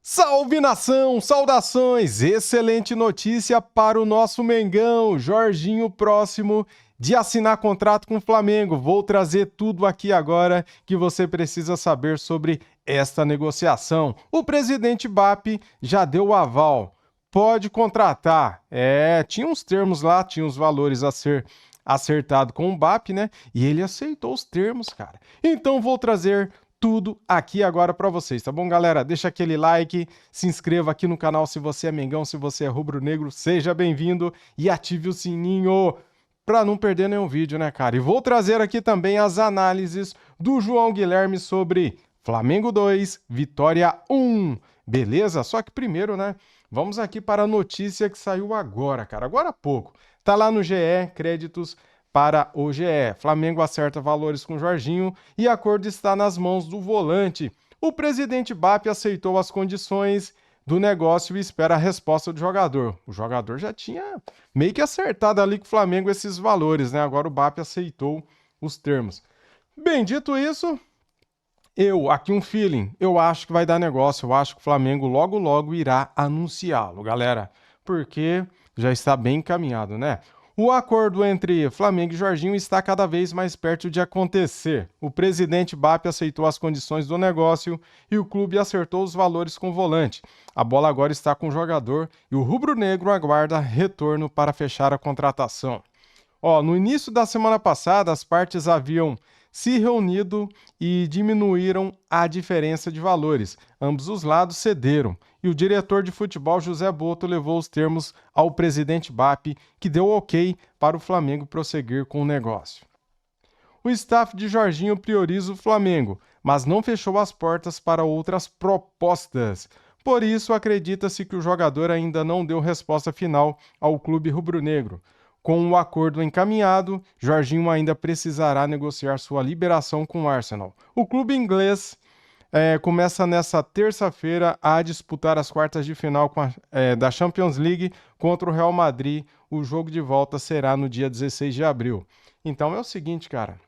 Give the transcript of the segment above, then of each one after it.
Salve nação, saudações! Excelente notícia para o nosso Mengão, Jorginho próximo de assinar contrato com o Flamengo. Vou trazer tudo aqui agora que você precisa saber sobre esta negociação. O presidente BAP já deu o aval, pode contratar. Tinha uns termos lá, tinha os valores a ser acertado com o BAP, né? E ele aceitou os termos, cara. Então vou trazer tudo aqui agora para vocês, tá bom, galera? Deixa aquele like, se inscreva aqui no canal se você é Mengão, se você é rubro-negro, seja bem-vindo e ative o sininho para não perder nenhum vídeo, né, cara? E vou trazer aqui também as análises do João Guilherme sobre Flamengo 2, Vitória 1. Beleza? Só que primeiro, né, vamos aqui para a notícia que saiu agora, cara, agora há pouco. Tá lá no GE, créditos para o GE. Flamengo acerta valores com Jorginho e acordo está nas mãos do volante. O presidente BAP aceitou as condições do negócio e espera a resposta do jogador. O jogador já tinha meio que acertado ali com o Flamengo esses valores, né? Agora o BAP aceitou os termos. Bem, dito isso, aqui um feeling, eu acho que vai dar negócio, eu acho que o Flamengo logo logo irá anunciá-lo, galera, porque já está bem encaminhado, né? O acordo entre Flamengo e Jorginho está cada vez mais perto de acontecer. O presidente BAP aceitou as condições do negócio e o clube acertou os valores com o volante. A bola agora está com o jogador e o rubro-negro aguarda retorno para fechar a contratação. No início da semana passada, as partes haviam se reunido e diminuíram a diferença de valores. Ambos os lados cederam e o diretor de futebol José Boto levou os termos ao presidente BAP, que deu ok para o Flamengo prosseguir com o negócio. O staff de Jorginho prioriza o Flamengo, mas não fechou as portas para outras propostas. Por isso, acredita-se que o jogador ainda não deu resposta final ao clube rubro-negro. Com o acordo encaminhado, Jorginho ainda precisará negociar sua liberação com o Arsenal. O clube inglês começa nessa terça-feira a disputar as quartas de final da Champions League contra o Real Madrid. O jogo de volta será no dia 16 de abril. Então é o seguinte, cara.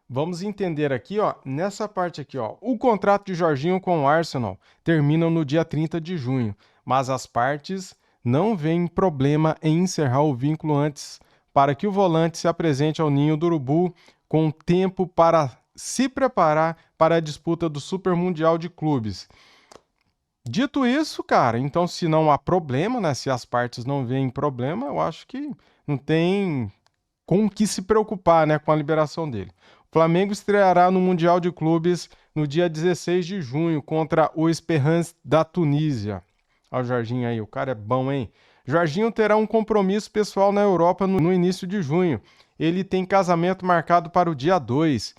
Vamos entender aqui, nessa parte aqui, o contrato de Jorginho com o Arsenal termina no dia 30 de junho, mas as partes não veem problema em encerrar o vínculo antes para que o volante se apresente ao Ninho do Urubu com tempo para se preparar para a disputa do Super Mundial de Clubes. Dito isso, cara, então se não há problema, né, se as partes não veem problema, eu acho que não tem com o que se preocupar, né, com a liberação dele. O Flamengo estreará no Mundial de Clubes no dia 16 de junho contra o Esperance da Tunísia. Olha o Jorginho aí, o cara é bom, hein? Jorginho terá um compromisso pessoal na Europa no início de junho. Ele tem casamento marcado para o dia 2.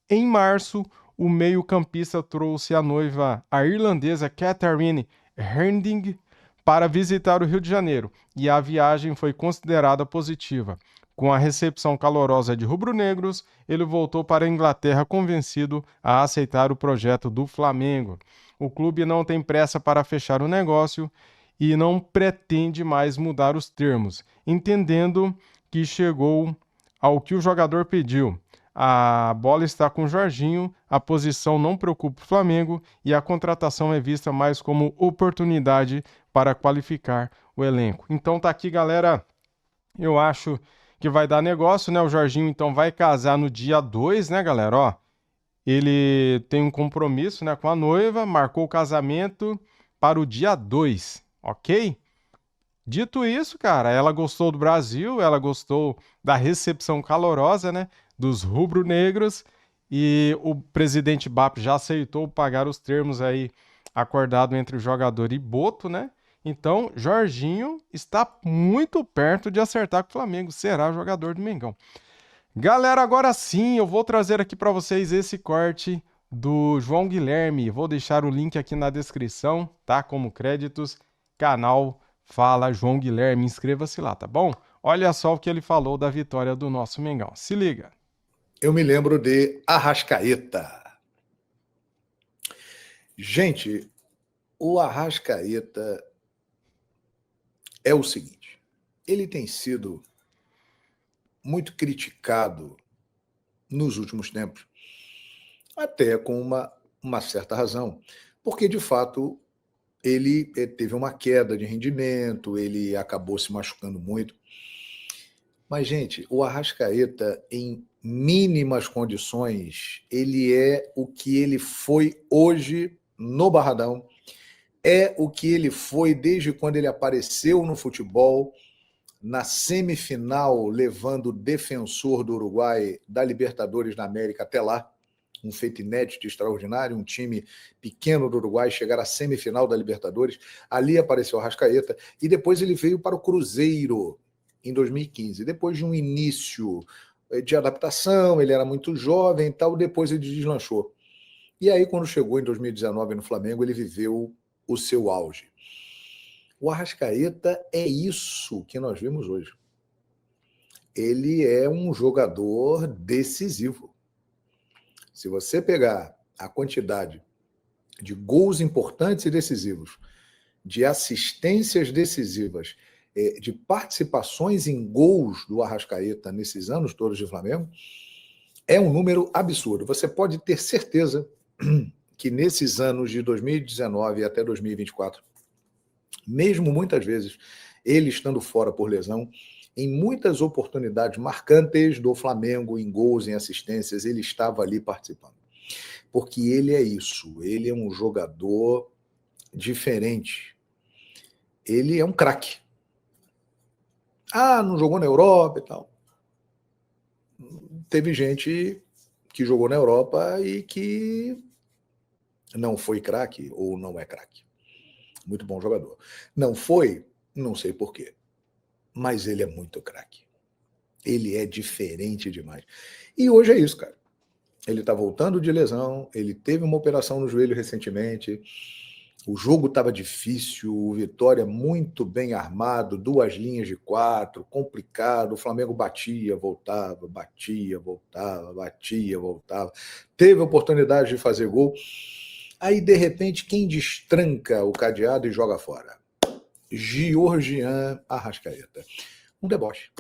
Em março, o meio-campista trouxe a noiva, a irlandesa Catherine Herding, para visitar o Rio de Janeiro, e a viagem foi considerada positiva. Com a recepção calorosa de rubro-negros, ele voltou para a Inglaterra convencido a aceitar o projeto do Flamengo. O clube não tem pressa para fechar o negócio e não pretende mais mudar os termos, entendendo que chegou ao que o jogador pediu. A bola está com o Jorginho, a posição não preocupa o Flamengo e a contratação é vista mais como oportunidade para qualificar o elenco. Então tá aqui, galera. Eu acho que vai dar negócio, né? O Jorginho então vai casar no dia 2, né, galera? Ele tem um compromisso, né, com a noiva, marcou o casamento para o dia 2, ok? Dito isso, cara, ela gostou do Brasil, ela gostou da recepção calorosa, né, dos rubro-negros e o presidente BAP já aceitou pagar os termos aí acordado entre o jogador e Boto, né? Então, Jorginho está muito perto de acertar com o Flamengo, será o jogador do Mengão. Galera, agora sim, eu vou trazer aqui para vocês esse corte do João Guilherme. Vou deixar o link aqui na descrição, tá? Como créditos, canal Fala João Guilherme. Inscreva-se lá, tá bom? Olha só o que ele falou da vitória do nosso Mengão. Se liga. Eu me lembro de Arrascaeta. Gente, o Arrascaeta é o seguinte, ele tem sido muito criticado nos últimos tempos, até com uma certa razão, porque, de fato, ele teve uma queda de rendimento, ele acabou se machucando muito. Mas, gente, o Arrascaeta, em mínimas condições, ele é o que ele foi hoje no Barradão, é o que ele foi desde quando ele apareceu no futebol, na semifinal, levando o Defensor do Uruguai da Libertadores da América até lá, um feito inédito, extraordinário, um time pequeno do Uruguai chegar à semifinal da Libertadores. Ali apareceu o Arrascaeta e depois ele veio para o Cruzeiro em 2015. Depois de um início de adaptação, ele era muito jovem e tal, depois ele deslanchou. E aí, quando chegou em 2019 no Flamengo, ele viveu o seu auge. O Arrascaeta é isso que nós vimos hoje. Ele é um jogador decisivo. Se você pegar a quantidade de gols importantes e decisivos, de assistências decisivas, de participações em gols do Arrascaeta nesses anos todos de Flamengo, é um número absurdo. Você pode ter certeza que nesses anos de 2019 até 2024, mesmo muitas vezes ele estando fora por lesão, em muitas oportunidades marcantes do Flamengo, em gols, em assistências, ele estava ali participando. Porque ele é isso, ele é um jogador diferente. Ele é um craque. Ah, não jogou na Europa e tal. Teve gente que jogou na Europa e que não foi craque ou não é craque. Muito bom jogador. Não foi, não sei porquê. Mas ele é muito craque. Ele é diferente demais. E hoje é isso, cara. Ele está voltando de lesão, ele teve uma operação no joelho recentemente, o jogo estava difícil, o Vitória muito bem armado, 2 linhas de 4, complicado, o Flamengo batia, voltava, batia, voltava, batia, voltava. Teve oportunidade de fazer gol. Aí, de repente, quem destranca o cadeado e joga fora? Georgian Arrascaeta. Um deboche.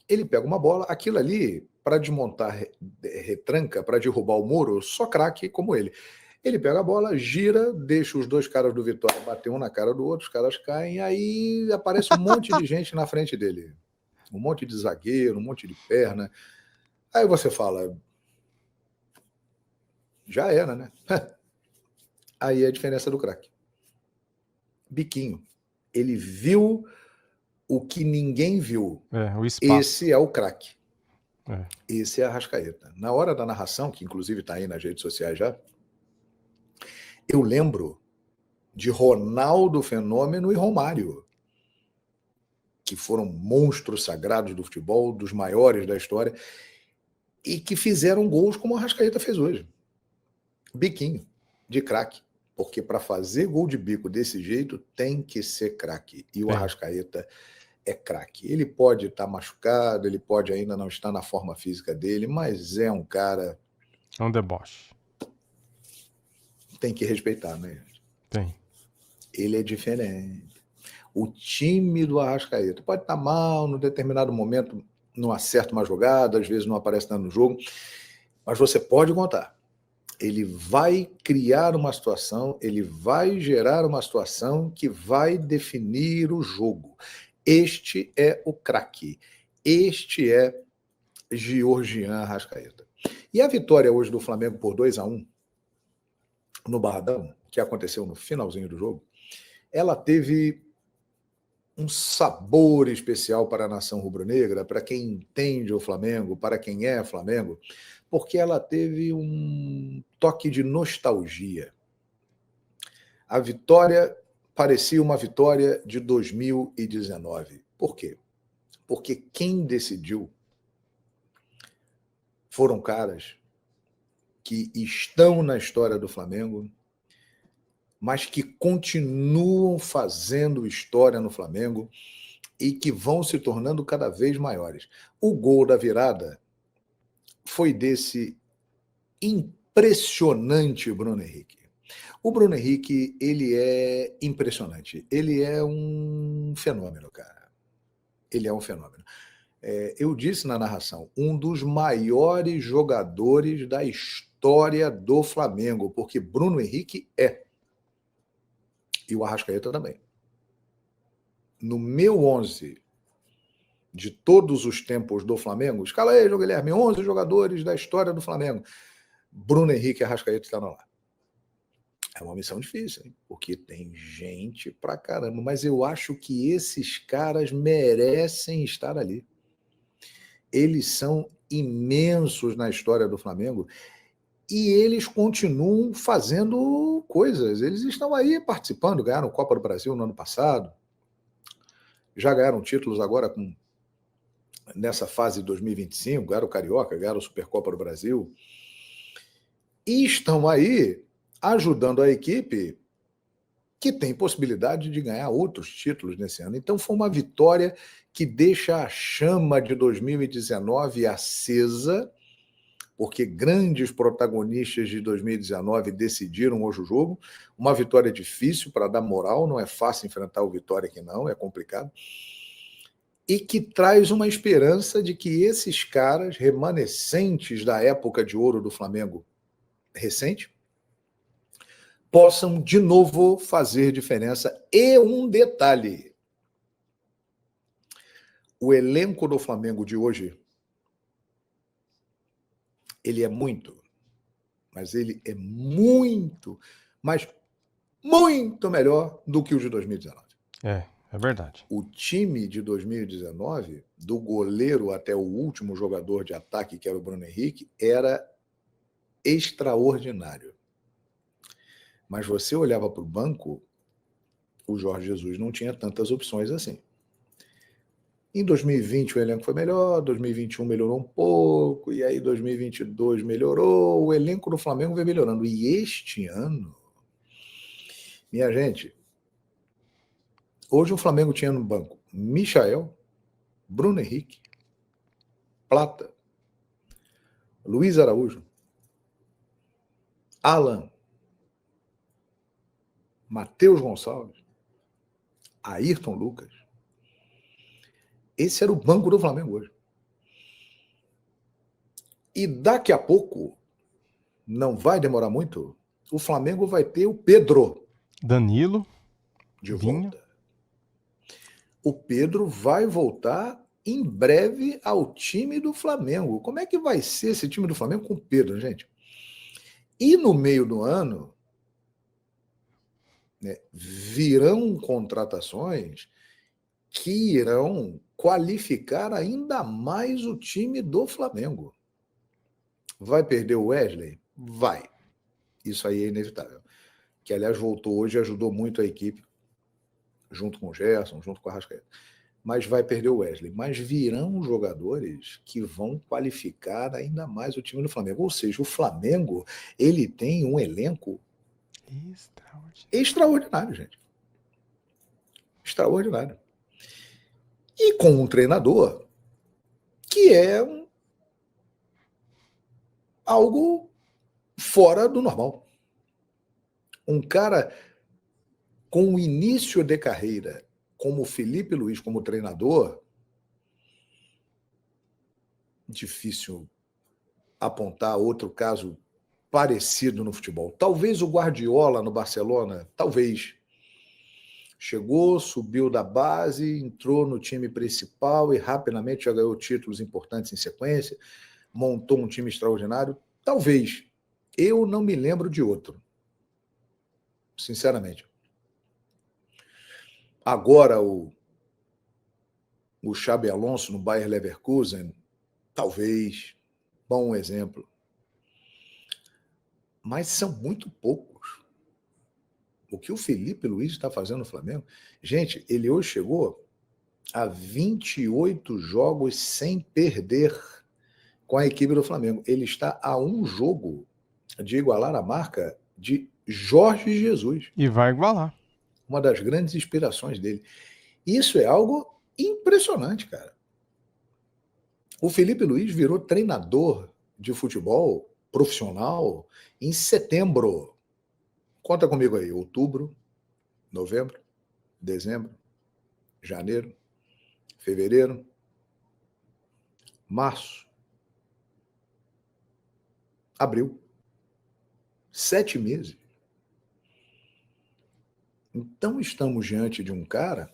Ele pega uma bola, aquilo ali, para desmontar retranca, para derrubar o muro, só craque como ele. Ele pega a bola, gira, deixa os 2 caras do Vitória bater um na cara do outro, os caras caem, aí aparece um monte de gente na frente dele. Um monte de zagueiro, um monte de perna. Aí você fala, já era, né? Aí é a diferença do craque. Biquinho. Ele viu o que ninguém viu. O espaço. Esse é o craque. Esse é a Arrascaeta. Na hora da narração, que inclusive está aí nas redes sociais já, eu lembro de Ronaldo Fenômeno e Romário, que foram monstros sagrados do futebol, dos maiores da história, e que fizeram gols como a Arrascaeta fez hoje. Biquinho, de craque. Porque para fazer gol de bico desse jeito, tem que ser craque. E o Arrascaeta é craque. Ele pode estar machucado, ele pode ainda não estar na forma física dele, mas é um cara... É um deboche. Tem que respeitar, né? Tem. Ele é diferente. O time do Arrascaeta pode estar mal, num determinado momento não acerta uma jogada, às vezes não aparece nada no jogo, mas você pode contar. Ele vai criar uma situação, ele vai gerar uma situação que vai definir o jogo. Este é o craque. Este é Georgian Arrascaeta. E a vitória hoje do Flamengo por 2-1 no Barradão, que aconteceu no finalzinho do jogo, ela teve um sabor especial para a nação rubro-negra, para quem entende o Flamengo, para quem é Flamengo, porque ela teve um toque de nostalgia. A vitória parecia uma vitória de 2019. Por quê? Porque quem decidiu foram caras que estão na história do Flamengo, mas que continuam fazendo história no Flamengo e que vão se tornando cada vez maiores. O gol da virada foi desse impressionante Bruno Henrique. O Bruno Henrique, ele é impressionante. Ele é um fenômeno, cara. Ele é um fenômeno. Eu disse na narração, um dos maiores jogadores da história do Flamengo, porque Bruno Henrique é. E o Arrascaeta também. No meu 11 de todos os tempos do Flamengo, escala aí, Guilherme, 11 jogadores da história do Flamengo. Bruno Henrique e Arrascaeta estão lá. É uma missão difícil, hein? Porque tem gente pra caramba, mas eu acho que esses caras merecem estar ali. Eles são imensos na história do Flamengo e eles continuam fazendo coisas. Eles estão aí participando, ganharam a Copa do Brasil no ano passado, já ganharam títulos agora nessa fase de 2025, ganharam o Carioca, ganharam a Supercopa do Brasil, e estão aí ajudando a equipe que tem possibilidade de ganhar outros títulos nesse ano. Então foi uma vitória que deixa a chama de 2019 acesa, porque grandes protagonistas de 2019 decidiram hoje o jogo. Uma vitória difícil para dar moral, não é fácil enfrentar o Vitória aqui não, é complicado. E que traz uma esperança de que esses caras remanescentes da época de ouro do Flamengo recente possam de novo fazer diferença. E um detalhe, o elenco do Flamengo de hoje, ele é muito, mas ele é muito, mas muito melhor do que o de 2019. É verdade. O time de 2019, do goleiro até o último jogador de ataque, que era o Bruno Henrique, era extraordinário. Mas você olhava para o banco, o Jorge Jesus não tinha tantas opções assim. Em 2020 o elenco foi melhor, 2021 melhorou um pouco, e aí 2022 melhorou, o elenco do Flamengo vem melhorando. E este ano, minha gente, hoje o Flamengo tinha no banco Michael, Bruno Henrique, Plata, Luiz Araújo, Alan, Matheus Gonçalves, Ayrton Lucas. Esse era o banco do Flamengo hoje. E daqui a pouco, não vai demorar muito, o Flamengo vai ter o Pedro Danilo, de Vinha. volta. O Pedro vai voltar em breve ao time do Flamengo. Como é que vai ser esse time do Flamengo com o Pedro, gente? E no meio do ano, né, virão contratações que irão qualificar ainda mais o time do Flamengo. Vai perder o Wesley? Vai. Isso aí é inevitável. Que, aliás, voltou hoje e ajudou muito a equipe, junto com o Gerson, junto com a Arrascaeta. Mas vai perder o Wesley. Mas virão jogadores que vão qualificar ainda mais o time do Flamengo. Ou seja, o Flamengo, ele tem um elenco extraordinário, gente. Extraordinário. E com um treinador que é algo fora do normal. Um cara com o início de carreira como o Felipe Luiz como treinador, difícil apontar outro caso parecido no futebol. Talvez o Guardiola no Barcelona, talvez. Chegou, subiu da base, entrou no time principal e rapidamente já ganhou títulos importantes em sequência, montou um time extraordinário. Talvez. Eu não me lembro de outro. Sinceramente. Agora o Xabi Alonso no Bayer Leverkusen, talvez, bom exemplo. Mas são muito poucos. O que o Felipe Luiz está fazendo no Flamengo? Gente, ele hoje chegou a 28 jogos sem perder com a equipe do Flamengo. Ele está a um jogo de igualar a marca de Jorge Jesus. E vai igualar. Uma das grandes inspirações dele. Isso é algo impressionante, cara. O Felipe Luiz virou treinador de futebol profissional em setembro. Conta comigo aí. Outubro, novembro, dezembro, janeiro, fevereiro, março, abril. 7 meses. Então, estamos diante de um cara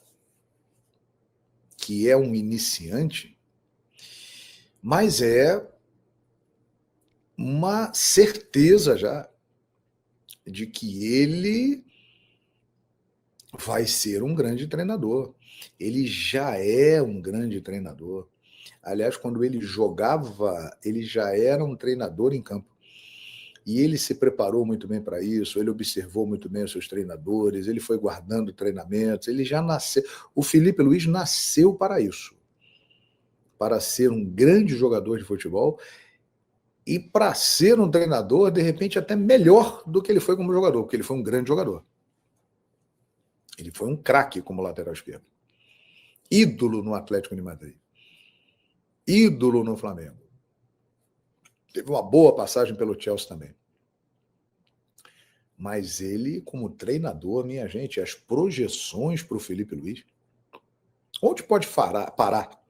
que é um iniciante, mas é uma certeza já de que ele vai ser um grande treinador. Ele já é um grande treinador. Aliás, quando ele jogava, ele já era um treinador em campo. E ele se preparou muito bem para isso, ele observou muito bem os seus treinadores, ele foi guardando treinamentos, ele já nasceu. O Felipe Luiz nasceu para isso, para ser um grande jogador de futebol e para ser um treinador, de repente, até melhor do que ele foi como jogador, porque ele foi um grande jogador. Ele foi um craque como lateral esquerdo. Ídolo no Atlético de Madrid. Ídolo no Flamengo. Teve uma boa passagem pelo Chelsea também. Mas ele, como treinador, minha gente, as projeções para o Felipe Luiz. Onde pode parar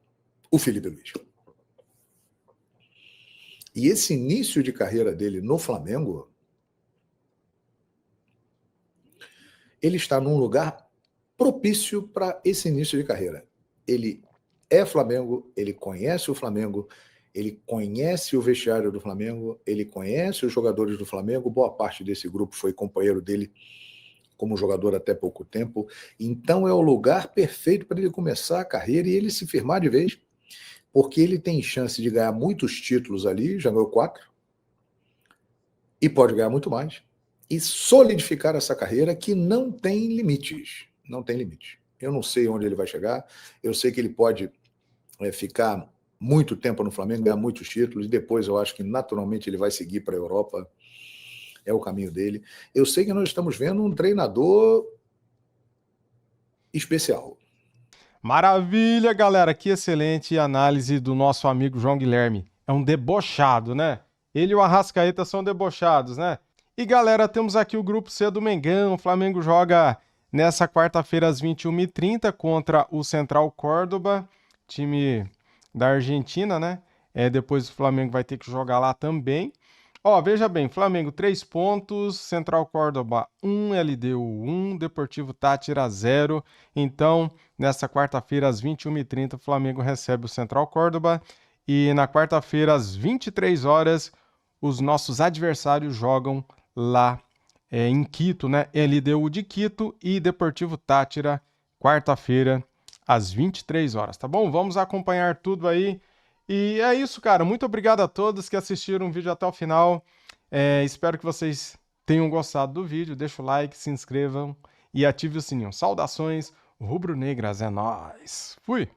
o Felipe Luiz? E esse início de carreira dele no Flamengo, ele está num lugar propício para esse início de carreira. Ele é Flamengo, ele conhece o Flamengo, ele conhece o vestiário do Flamengo, ele conhece os jogadores do Flamengo, boa parte desse grupo foi companheiro dele como jogador até pouco tempo, então é o lugar perfeito para ele começar a carreira e ele se firmar de vez, porque ele tem chance de ganhar muitos títulos ali, já ganhou 4, e pode ganhar muito mais, e solidificar essa carreira que não tem limites, não tem limite. Eu não sei onde ele vai chegar, eu sei que ele pode ficar muito tempo no Flamengo, ganhar muitos títulos, e depois eu acho que naturalmente ele vai seguir para a Europa, é o caminho dele. Eu sei que nós estamos vendo um treinador especial. Maravilha, galera. Que excelente análise do nosso amigo João Guilherme. É um debochado, né? Ele e o Arrascaeta são debochados, né? E galera, temos aqui o grupo C do Mengão. O Flamengo joga nessa quarta-feira às 21h30 contra o Central Córdoba, time da Argentina, né? Depois o Flamengo vai ter que jogar lá também. Ó, veja bem, Flamengo 3 pontos, Central Córdoba 1, LDU 1, Deportivo Táchira 0. Então, nessa quarta-feira às 21h30, o Flamengo recebe o Central Córdoba. E na quarta-feira às 23 horas, os nossos adversários jogam lá em Quito, né? LDU de Quito e Deportivo Táchira, quarta-feira às 23 horas, tá bom? Vamos acompanhar tudo aí. E é isso, cara. Muito obrigado a todos que assistiram o vídeo até o final. Espero que vocês tenham gostado do vídeo. Deixa o like, se inscrevam e ative o sininho. Saudações rubro-negras, é nóis. Fui!